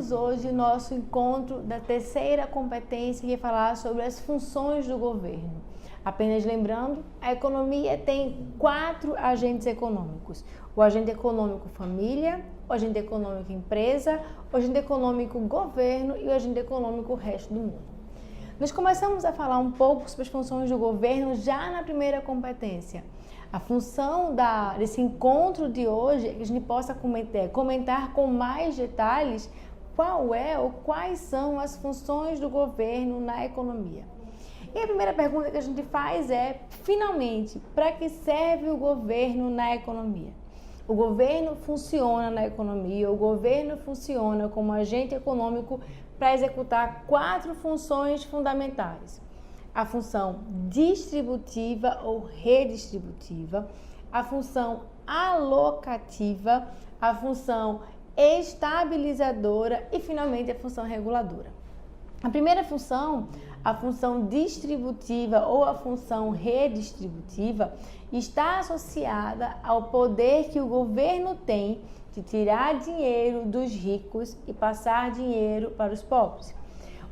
Iniciamos hoje o nosso encontro da terceira competência, que é falar sobre as funções do governo. Apenas lembrando, a economia tem 4 agentes econômicos: o agente econômico família, o agente econômico empresa, o agente econômico governo e o agente econômico resto do mundo. Nós começamos a falar um pouco sobre as funções do governo já na primeira competência. A função desse encontro de hoje é que a gente possa comentar com mais detalhes qual é ou quais são as funções do governo na economia. E a primeira pergunta que a gente faz é, finalmente, para que serve o governo na economia? O governo funciona na economia, o governo funciona como agente econômico para executar 4 funções fundamentais: a função distributiva ou redistributiva, a função alocativa, a função estabilizadora e, finalmente, a função reguladora. A primeira função, a função distributiva ou a função redistributiva, está associada ao poder que o governo tem de tirar dinheiro dos ricos e passar dinheiro para os pobres.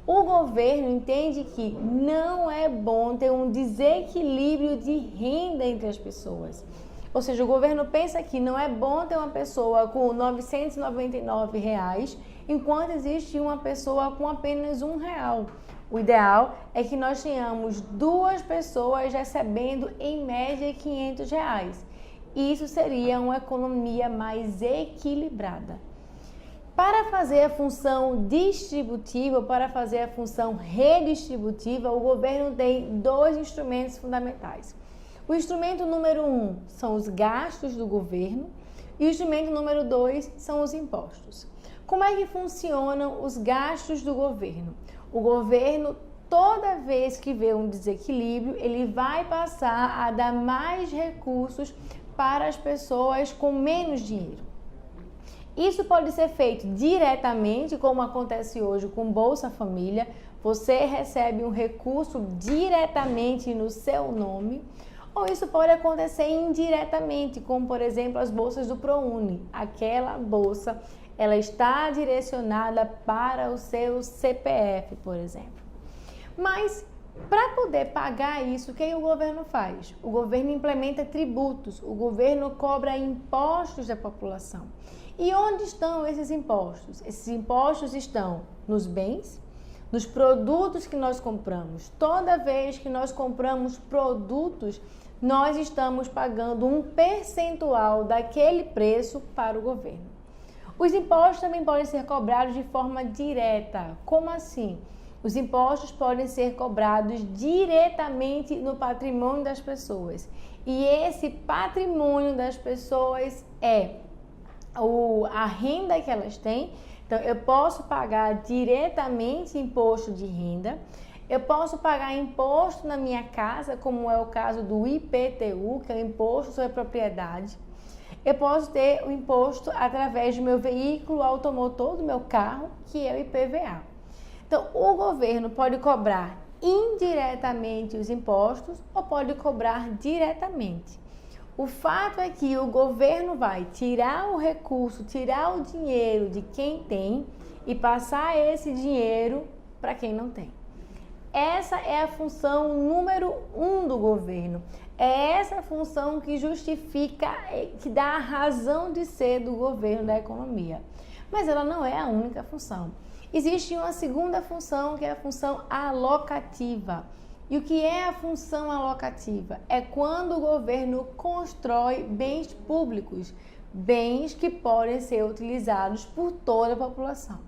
O governo entende que não é bom ter um desequilíbrio de renda entre as pessoas. Ou seja, o governo pensa que não é bom ter uma pessoa com R$ 999, enquanto existe uma pessoa com apenas R$1. O ideal é que nós tenhamos 2 pessoas recebendo em média R$500. Isso seria uma economia mais equilibrada. Para fazer a função distributiva, para fazer a função redistributiva, o governo tem 2 instrumentos fundamentais. O instrumento número 1 são os gastos do governo e o instrumento número 2 são os impostos. Como é que funcionam os gastos do governo? O governo, toda vez que vê um desequilíbrio, ele vai passar a dar mais recursos para as pessoas com menos dinheiro. Isso pode ser feito diretamente, como acontece hoje com Bolsa Família. Você recebe um recurso diretamente no seu nome. Ou isso pode acontecer indiretamente, como, por exemplo, as bolsas do ProUni. Aquela bolsa, ela está direcionada para o seu CPF, por exemplo. Mas, para poder pagar isso, o que o governo faz? O governo implementa tributos, o governo cobra impostos da população. E onde estão esses impostos? Esses impostos estão nos bens, nos produtos que nós compramos. Toda vez que nós compramos produtos, nós estamos pagando um percentual daquele preço para o governo. Os impostos também podem ser cobrados de forma direta. Como assim? Os impostos podem ser cobrados diretamente no patrimônio das pessoas. E esse patrimônio das pessoas é a renda que elas têm. Então, eu posso pagar diretamente imposto de renda. Eu posso pagar imposto na minha casa, como é o caso do IPTU, que é o Imposto sobre a Propriedade. Eu posso ter o imposto através do meu veículo automotor, do meu carro, que é o IPVA. Então, o governo pode cobrar indiretamente os impostos ou pode cobrar diretamente. O fato é que o governo vai tirar o recurso, tirar o dinheiro de quem tem e passar esse dinheiro para quem não tem. Essa é a função número 1 do governo. É essa função que justifica, que dá a razão de ser do governo da economia. Mas ela não é a única função. Existe uma segunda função, que é a função alocativa. E o que é a função alocativa? É quando o governo constrói bens públicos, bens que podem ser utilizados por toda a população.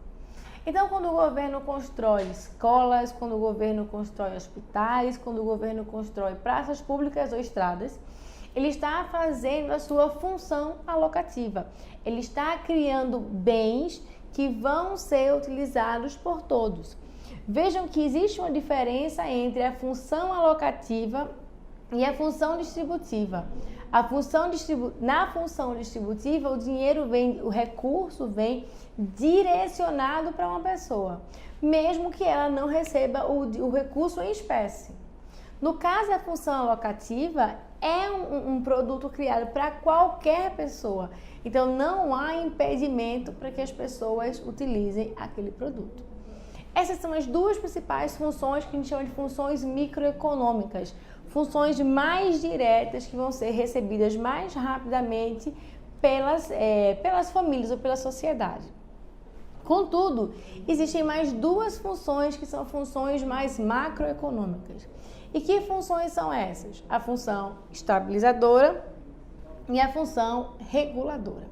Então, quando o governo constrói escolas, quando o governo constrói hospitais, quando o governo constrói praças públicas ou estradas, ele está fazendo a sua função alocativa. Ele está criando bens que vão ser utilizados por todos. Vejam que existe uma diferença entre a função alocativa e a função distributiva. Na função distributiva, o dinheiro vem, o recurso vem direcionado para uma pessoa, mesmo que ela não receba o recurso em espécie. No caso da função alocativa, é um produto criado para qualquer pessoa. Então, não há impedimento para que as pessoas utilizem aquele produto. Essas são as duas principais funções que a gente chama de funções microeconômicas. Funções mais diretas que vão ser recebidas mais rapidamente pelas famílias ou pela sociedade. Contudo, existem mais duas funções que são funções mais macroeconômicas. E que funções são essas? A função estabilizadora e a função reguladora.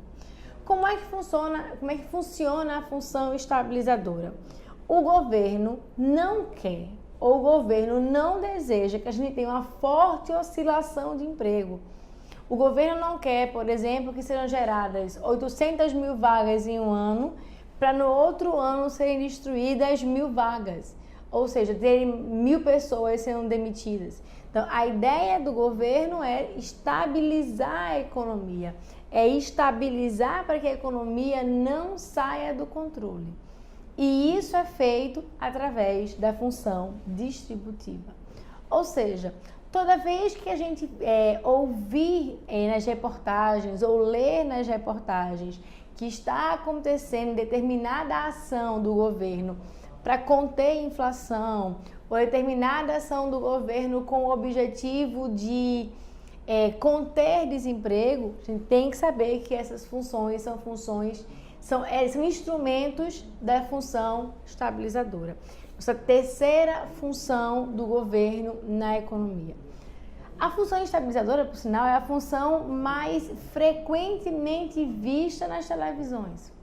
Como é que funciona a função estabilizadora? O governo não quer ou o governo não deseja que a gente tenha uma forte oscilação de emprego. O governo não quer, por exemplo, que sejam geradas 800 mil vagas em um ano para no outro ano serem destruídas 1.000 vagas. Ou seja, terem 1.000 pessoas sendo demitidas. Então, a ideia do governo é estabilizar a economia. É estabilizar para que a economia não saia do controle. E isso é feito através da função distributiva. Ou seja, toda vez que a gente ouvir nas reportagens ou ler nas reportagens que está acontecendo determinada ação do governo para conter a inflação, ou determinada ação do governo com o objetivo de conter desemprego, a gente tem que saber que essas funções são instrumentos da função estabilizadora. Essa terceira função do governo na economia. A função estabilizadora, por sinal, é a função mais frequentemente vista nas televisões.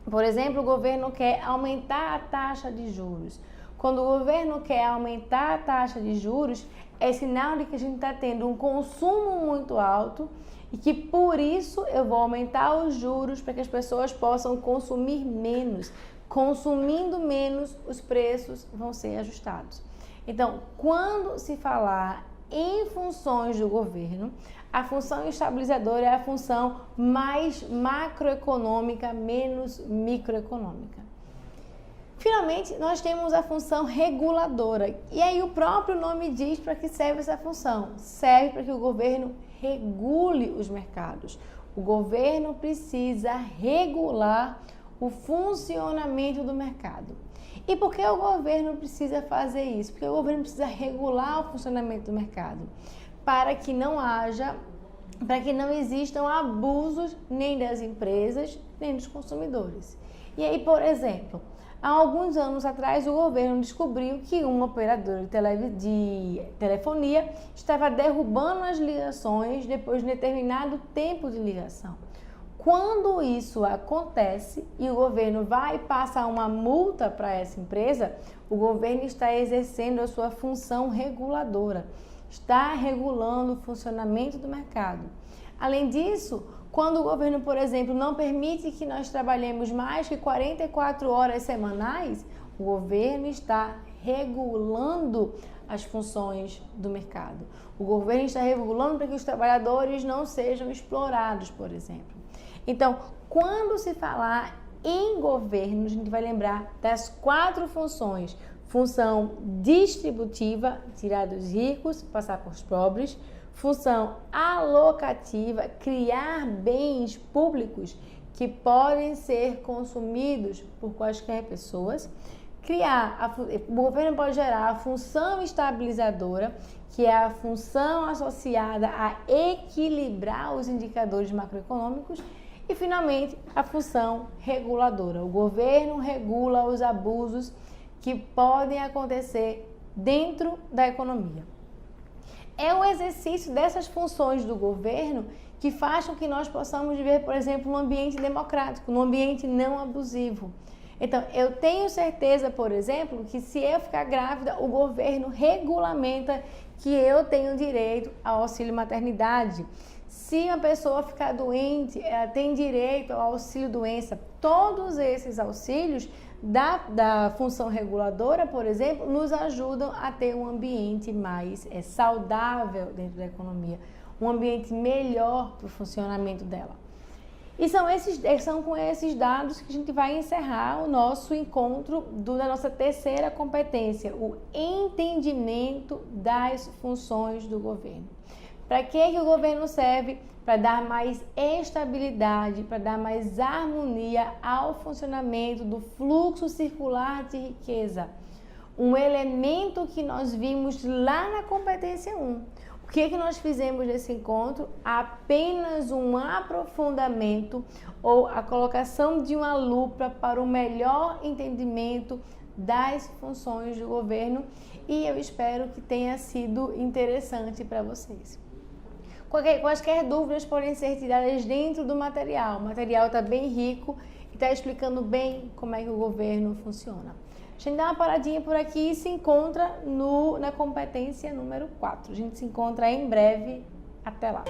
Por exemplo, o governo quer aumentar a taxa de juros. Quando o governo quer aumentar a taxa de juros, é sinal de que a gente está tendo um consumo muito alto e que por isso eu vou aumentar os juros para que as pessoas possam consumir menos. Consumindo menos, os preços vão ser ajustados. Então, quando se falar em funções do governo, a função estabilizadora é a função mais macroeconômica, menos microeconômica. Finalmente, nós temos a função reguladora. E aí o próprio nome diz para que serve essa função. Serve para que o governo regule os mercados. O governo precisa regular o funcionamento do mercado. E por que o governo precisa fazer isso? Porque o governo precisa regular o funcionamento do mercado para que não existam abusos nem das empresas, nem dos consumidores. E aí, por exemplo, há alguns anos atrás o governo descobriu que um operador de telefonia estava derrubando as ligações depois de um determinado tempo de ligação. Quando isso acontece e o governo vai passar uma multa para essa empresa, o governo está exercendo a sua função reguladora, está regulando o funcionamento do mercado. Além disso, quando o governo, por exemplo, não permite que nós trabalhemos mais que 44 horas semanais, o governo está regulando as funções do mercado. O governo está regulando para que os trabalhadores não sejam explorados, por exemplo. Então, quando se falar em governo, a gente vai lembrar das 4 funções. Função distributiva, tirar dos ricos, passar para os pobres. Função alocativa, criar bens públicos que podem ser consumidos por quaisquer pessoas. O governo pode gerar a função estabilizadora, que é a função associada a equilibrar os indicadores macroeconômicos. E, finalmente, a função reguladora. O governo regula os abusos que podem acontecer dentro da economia. É o exercício dessas funções do governo que faz com que nós possamos viver, por exemplo, num ambiente democrático, num ambiente não abusivo. Então, eu tenho certeza, por exemplo, que se eu ficar grávida, o governo regulamenta que eu tenho direito ao auxílio maternidade. Se a pessoa ficar doente, ela tem direito ao auxílio doença. Todos esses auxílios da função reguladora, por exemplo, nos ajudam a ter um ambiente mais saudável dentro da economia, um ambiente melhor para o funcionamento dela. E são com esses dados que a gente vai encerrar o nosso encontro da nossa terceira competência, o entendimento das funções do governo. Para que o governo serve? Para dar mais estabilidade, para dar mais harmonia ao funcionamento do fluxo circular de riqueza. Um elemento que nós vimos lá na competência 1. O que nós fizemos nesse encontro? Apenas um aprofundamento ou a colocação de uma lupa para o melhor entendimento das funções do governo, e eu espero que tenha sido interessante para vocês. Quaisquer dúvidas podem ser tiradas dentro do material. O material está bem rico e está explicando bem como é que o governo funciona. A gente dá uma paradinha por aqui e se encontra na competência número 4. A gente se encontra em breve. Até lá!